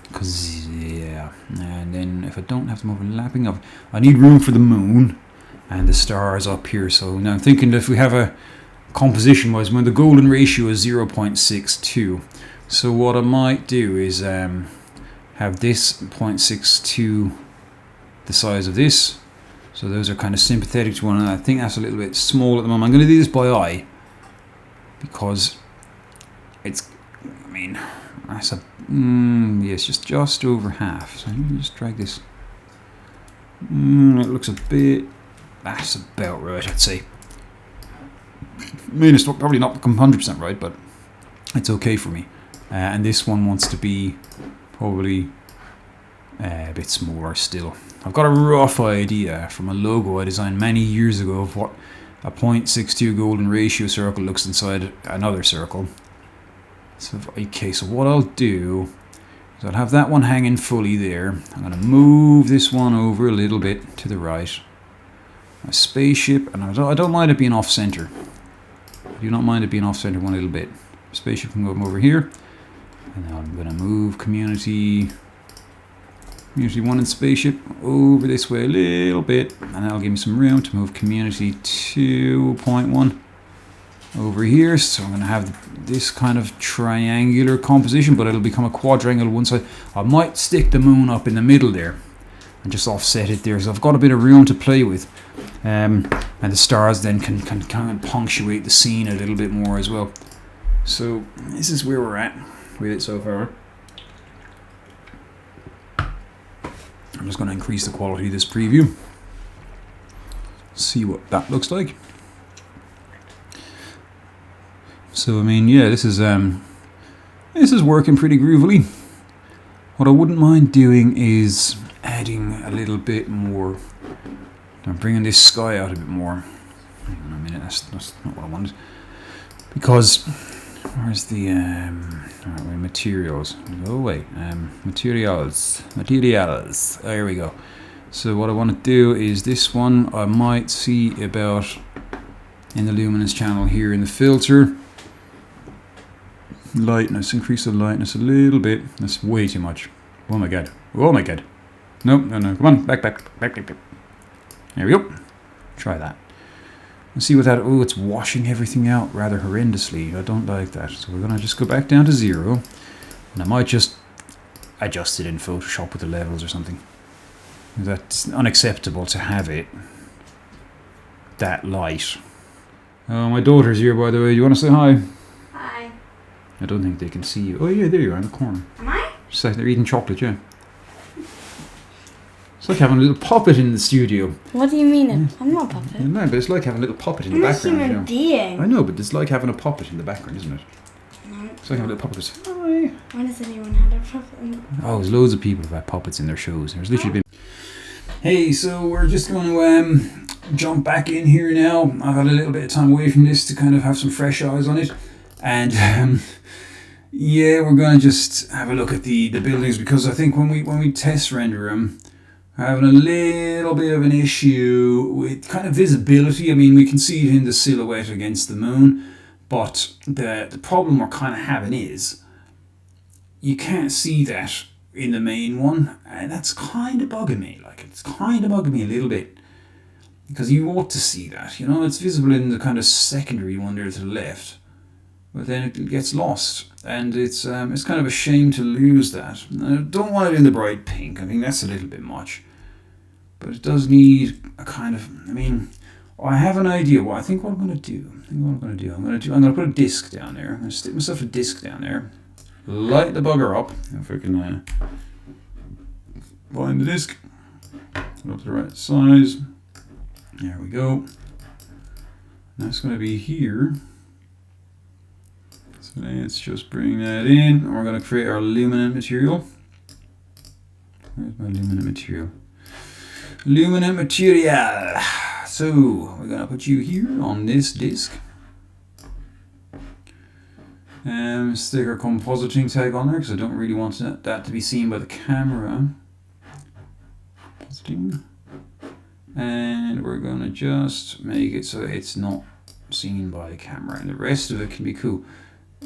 because yeah. And then if I don't have them overlapping, I need room for the moon and the stars up here. So now I'm thinking that if we have a composition wise, when the golden ratio is 0.62, so what I might do is have this 0.62 the size of this, so those are kind of sympathetic to one another. I think that's a little bit small at the moment. I'm going to do this by eye, because it's, I mean, that's a, yes, just over half. So let me just drag this. It looks a bit, that's about right, I'd say. I mean, it's probably not 100% right, but it's okay for me. And this one wants to be probably a bit smaller still. I've got a rough idea from a logo I designed many years ago of what a 0.62 golden ratio circle looks inside another circle. So, okay, so what I'll do is I'll have that one hanging fully there. I'm going to move this one over a little bit to the right. A spaceship, and I don't mind it being off center. I do not mind it being off center one little bit. Spaceship can go over here. And now I'm going to move community 1 and spaceship over this way a little bit, and that'll give me some room to move community 2.1 over here. So I'm going to have this kind of triangular composition, but it'll become a quadrangle one side. I might stick the moon up in the middle there and just offset it there, so I've got a bit of room to play with, and the stars then can kind of punctuate the scene a little bit more as well. So this is where we're at with it so far. I'm just going to increase the quality of this preview. See what that looks like. So I mean, yeah, this is working pretty groovily. What I wouldn't mind doing is adding a little bit more. I'm bringing this sky out a bit more. Hang on a minute, that's not what I wanted. Because where's the materials? Go away. Materials. There we go. So what I want to do is this one I might see about in the luminance channel here in the filter. Lightness, increase the lightness a little bit. That's way too much. Oh my god. Oh my god. No. Come on. Back. There we go. Try that. And see what that, oh, it's washing everything out rather horrendously. I don't like that. So we're going to just go back down to 0. And I might just adjust it in Photoshop with the levels or something. That's unacceptable to have it that light. Oh, my daughter's here, by the way. You want to say hi? Hi. I don't think they can see you. Oh yeah, there you are in the corner. Am I? Just like they're eating chocolate, yeah. It's like having a little puppet in the studio. What do you mean? Yeah. I'm not a puppet. No, but it's like having a little puppet in the background. I'm a human being. I know, but it's like having a puppet in the background, isn't it? No. It's like having a little puppet. Hi. When has anyone had a puppet in the Oh, there's loads of people who've had puppets in their shows. There's literally been... Hey, so we're just going to jump back in here now. I've had a little bit of time away from this to kind of have some fresh eyes on it. And yeah, we're going to just have a look at the buildings, because I think when we test render them, we're having a little bit of an issue with kind of visibility. I mean, we can see it in the silhouette against the moon, but the problem we're kind of having is you can't see that in the main one, and that's kind of bugging me. Like, it's kind of bugging me a little bit, because you ought to see that. You know, it's visible in the kind of secondary one there to the left, but then it gets lost, and it's kind of a shame to lose that. I don't want it in the bright pink. I think that's a little bit much, but it does need a kind of, I mean, I have an idea what I'm going to do. I'm going to put a disc down there. I'm going to stick myself a disc down there, light the bugger up, if I can find the disc, put up the right size. There we go. That's going to be here. So let's just bring that in, and we're going to create our luminant material. Where's my luminant material? Luminant material. So we're going to put you here on this disc. Stick our compositing tag on there, because I don't really want that to be seen by the camera. Compositing. And we're going to just make it so it's not seen by the camera, and the rest of it can be cool.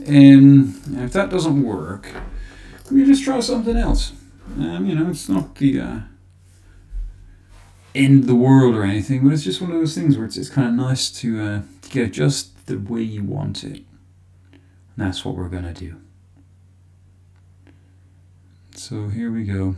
And if that doesn't work, we just try something else. You know, it's not the end of the world or anything, but it's just one of those things where it's kind of nice to get it just the way you want it. And that's what we're going to do. So here we go.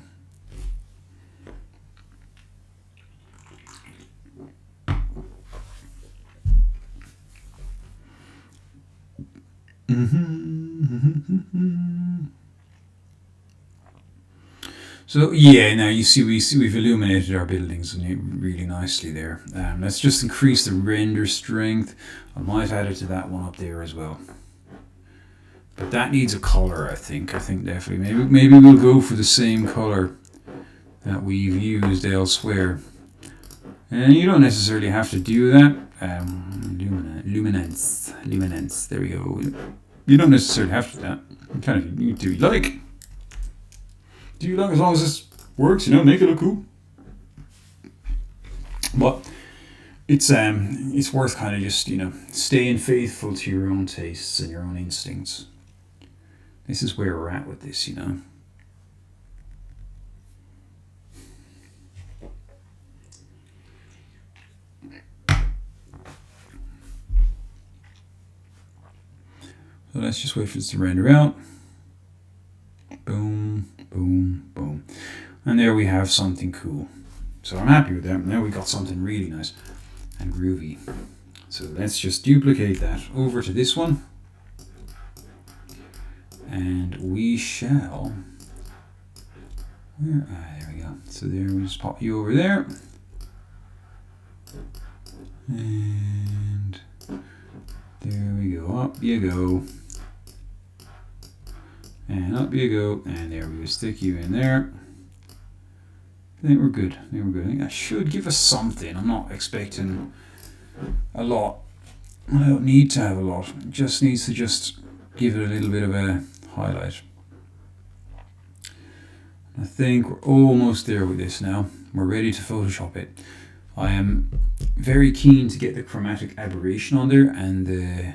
So yeah, now you see we've illuminated our buildings really nicely there. Let's just increase the render strength. I might add it to that one up there as well. But that needs a color, I think. I think definitely. Maybe we'll go for the same color that we've used elsewhere. And you don't necessarily have to do that. Luminance. There we go. You don't necessarily have to do that. You do you like. Do you like, as long as this works, make it look cool. But it's worth kind of just, staying faithful to your own tastes and your own instincts. This is where we're at with this, So let's just wait for this to render out. Boom, boom, boom. And there we have something cool. So I'm happy with that. Now we got something really nice and groovy. So let's just duplicate that over to this one. And we shall... there we go. So there, we just pop you over there. And there we go. Up you go. And up you go, and there we go, stick you in there. I think we're good, I think that should give us something. I'm not expecting a lot. I don't need to have a lot. It just needs to just give it a little bit of a highlight. I think we're almost there with this now. We're ready to Photoshop it. I am very keen to get the chromatic aberration on there and the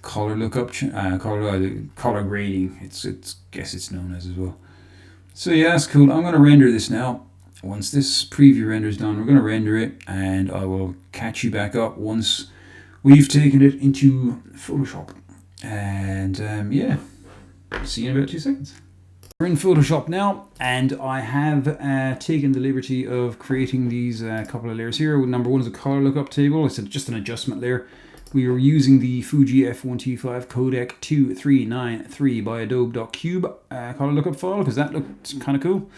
color lookup, color grading. It's guess it's known as well. So yeah, that's cool. I'm going to render this now. Once this preview render is done, we're going to render it, and I will catch you back up once we've taken it into Photoshop. And yeah, see you in about 2 seconds. We're in Photoshop now, and I have taken the liberty of creating these couple of layers here. Number one is a color lookup table. It's just an adjustment layer. We are using the Fuji F125 codec 2393 by adobe.cube color lookup file because that looked kind of cool.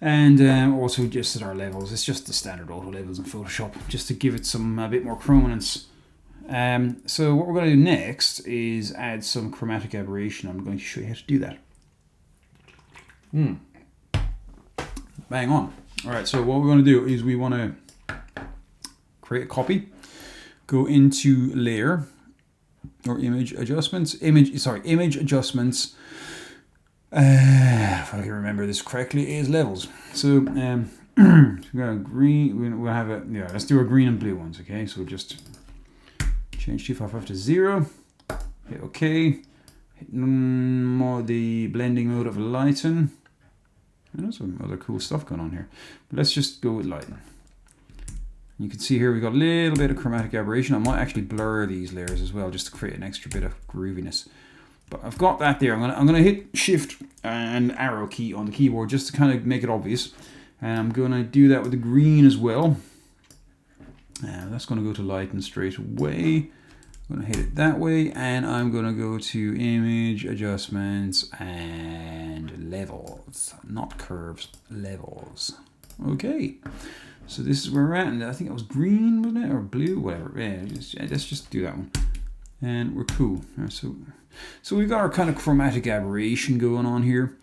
And also just at our levels. It's just the standard auto levels in Photoshop just to give it some a bit more chrominance. So what we're going to do next is add some chromatic aberration. I'm going to show you how to do that. Bang on. Alright, so what we're going to do is we want to create a copy. Go into layer or image adjustments. Image adjustments. If I can remember this correctly, is levels. So we're going to green. We'll have a let's do our green and blue ones. Okay, so we'll just change 255 to 0. Hit OK. Hit more the blending mode of lighten. And there's some other cool stuff going on here. But let's just go with lighten. You can see here we've got a little bit of chromatic aberration. I might actually blur these layers as well just to create an extra bit of grooviness. But I've got that there. I'm gonna hit Shift and arrow key on the keyboard just to kind of make it obvious. And I'm gonna do that with the green as well. That's gonna go to lighten straight away. I'm gonna hit it that way, and I'm gonna go to image adjustments and levels, not curves, levels. Okay. So this is where we're at, and I think it was green, wasn't it, or blue, whatever. Yeah, let's just do that one, and we're cool. So we've got our kind of chromatic aberration going on here,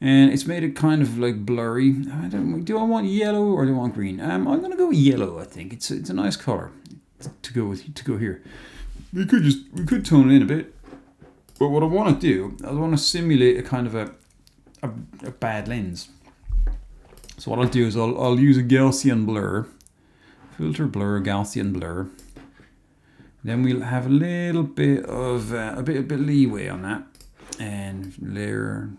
and it's made it kind of like blurry. Do I want yellow or do I want green? I'm gonna go with yellow. I think it's a nice color to go here. We could tone it in a bit, but what I want to do, I want to simulate a kind of a bad lens. So what I'll do is I'll use a Gaussian blur, filter blur, Gaussian blur. Then we'll have a little bit of a bit leeway on that, and layer,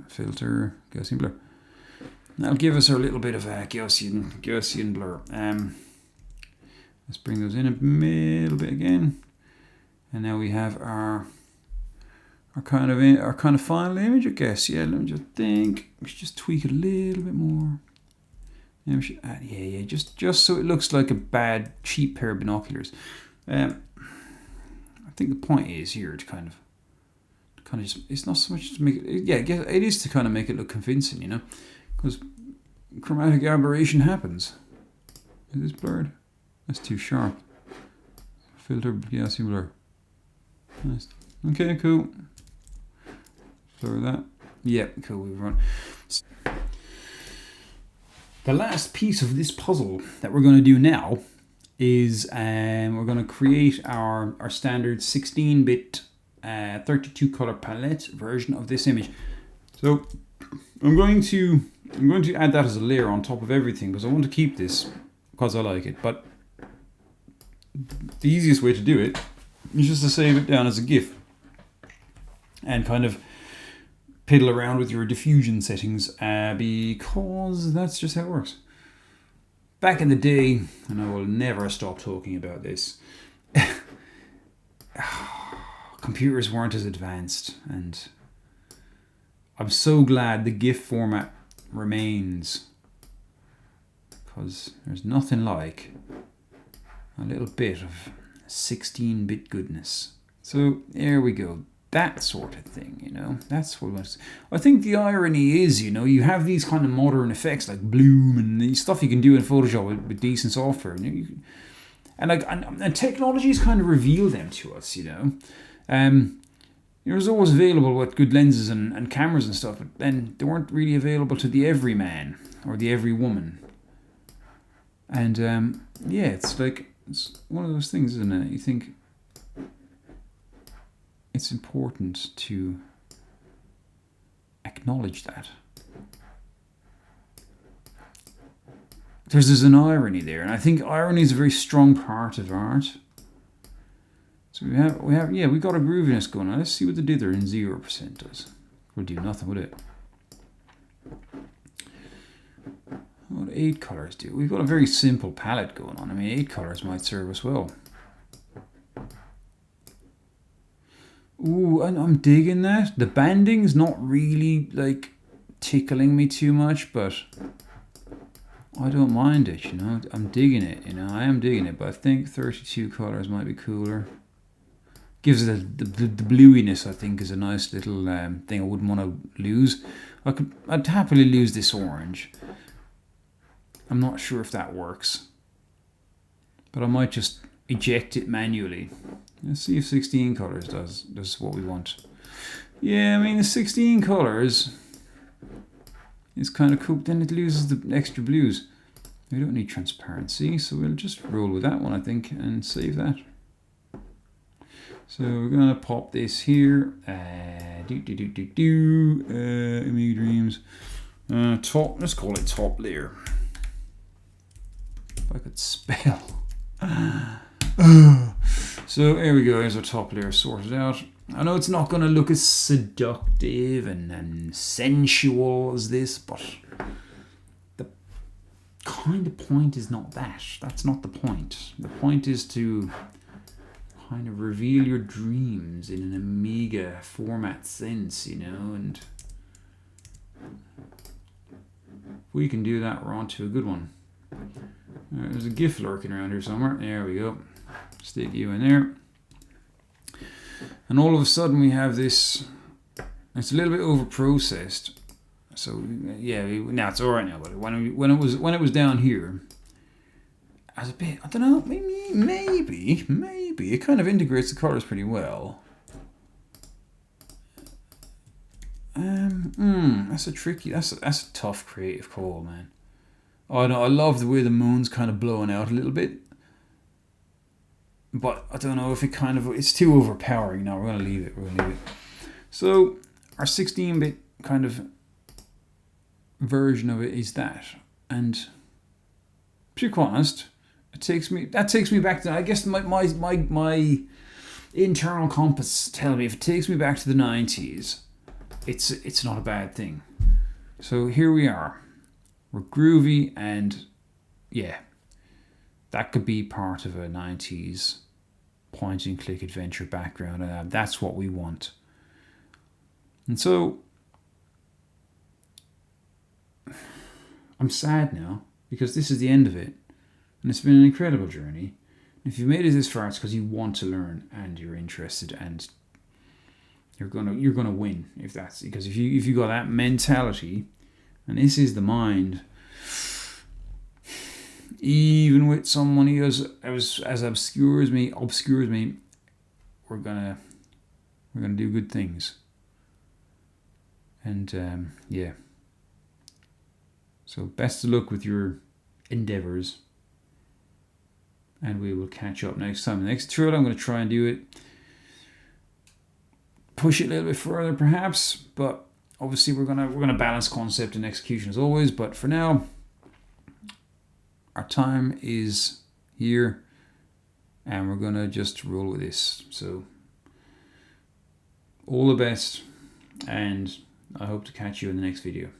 filter, Gaussian blur. And that'll give us our little bit of a Gaussian blur. Let's bring those in a little bit again, and now we have our kind of final image, I guess. Yeah, let me just think. We should just tweak it a little bit more. And we should add, just so it looks like a bad, cheap pair of binoculars. I think the point is here to kind of just, it's not so much to make it, yeah, it is to kind of make it look convincing, you know, because chromatic aberration happens. Is this blurred? That's too sharp. Filter, yeah, see blur. Nice. Okay, cool. Blur that. Yeah, cool, we've run. The last piece of this puzzle that we're going to do now is we're going to create our standard 16-bit 32 color palette version of this image. So I'm going to add that as a layer on top of everything because I want to keep this because I like it. But the easiest way to do it is just to save it down as a GIF and kind of piddle around with your diffusion settings because that's just how it works. Back in the day, and I will never stop talking about this, computers weren't as advanced, and I'm so glad the GIF format remains because there's nothing like a little bit of 16-bit goodness. So there we go. That sort of thing, you know, that's what I think the irony is, you know, you have these kind of modern effects like bloom and the stuff you can do in Photoshop with decent software, and technologies kind of reveal them to us, you know. It was always available with good lenses and cameras and stuff, but then they weren't really available to the everyman or the everywoman. And yeah, it's like, it's one of those things, isn't it? You think it's important to acknowledge that. There's an irony there, and I think irony is a very strong part of art. So we got a grooviness going on. Let's see what the dither in 0% does. We'll do nothing with it. What 8 colors do? We've got a very simple palette going on. I mean, 8 colors might serve us well. Ooh, I'm digging that. The banding's not really like tickling me too much, but I don't mind it, you know. I'm digging it, you know. I am digging it, but I think 32 colors might be cooler. Gives it the bluiness, I think, is a nice little thing I wouldn't want to lose. I'd happily lose this orange. I'm not sure if that works, but I might just eject it manually. Let's see if 16 colors does what we want. Yeah, I mean the 16 colors is kind of cool. Then it loses the extra blues. We don't need transparency, so we'll just roll with that one, I think, and save that. So we're gonna pop this here. Amiga Dreams. Top. Let's call it top layer. If I could spell. So there we go. There's our top layer sorted out. I know it's not gonna look as seductive and sensual as this, but the kind of point is not that. That's not the point. The point is to kind of reveal your dreams in an Amiga format sense, you know, and if we can do that, we're on to a good one. There's a GIF lurking around here somewhere. There we go. Stick you in there. And all of a sudden we have this, it's a little bit over processed. So yeah, now it's alright now, but when it was down here, as a bit, I don't know, maybe it kind of integrates the colors pretty well. That's a tough creative call, man. Oh no, I love the way the moon's kind of blowing out a little bit, but I don't know if it's too overpowering. No, we're gonna leave it. So our 16-bit kind of version of it is that, and to be quite honest, that takes me back to, I guess my internal compass tell me if it takes me back to the 90s, it's not a bad thing. So here we are. We're groovy, and yeah, that could be part of a 90s point and click adventure background, and that's what we want. And so I'm sad now because this is the end of it. And it's been an incredible journey. If you made it this far, it's because you want to learn and you're interested, and you're gonna win if that's because if you got that mentality, and this is the mind. Even with someone who as obscures me, we're gonna do good things. And yeah. So best of luck with your endeavors. And we will catch up next time. The next tutorial, I'm going to try and do it. Push it a little bit further, perhaps. But obviously, we're gonna balance concept and execution as always. But for now, our time is here, and we're gonna just roll with this. So, all the best, and I hope to catch you in the next video.